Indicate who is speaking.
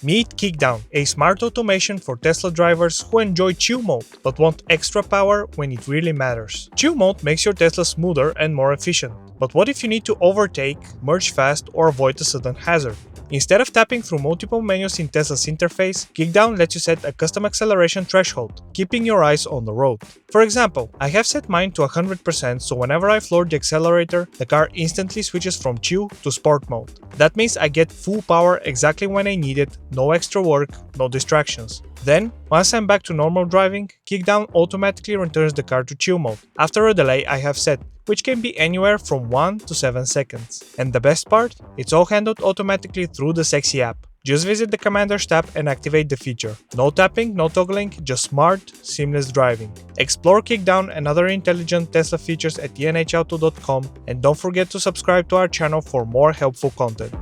Speaker 1: Meet Kickdown, a smart automation for Tesla drivers who enjoy chill mode but want extra power when it really matters. Chill mode makes your Tesla smoother and more efficient. But what if you need to overtake, merge fast, or avoid a sudden hazard? Instead of tapping through multiple menus in Tesla's interface, Kickdown lets you set a custom acceleration threshold, keeping your eyes on the road. For example, I have set mine to 100%, so whenever I floor the accelerator, the car instantly switches from chill to sport mode. That means I get full power exactly when I need it, no extra work, no distractions. Then, once I'm back to normal driving, Kickdown automatically returns the car to chill mode, after a delay I have set, which can be anywhere from 1 to 7 seconds. And the best part? It's all handled automatically through the sexy app. Just visit the Commanders tab and activate the feature. No tapping, no toggling, just smart, seamless driving. Explore Kickdown and other intelligent Tesla features at tnhauto.com, and don't forget to subscribe to our channel for more helpful content.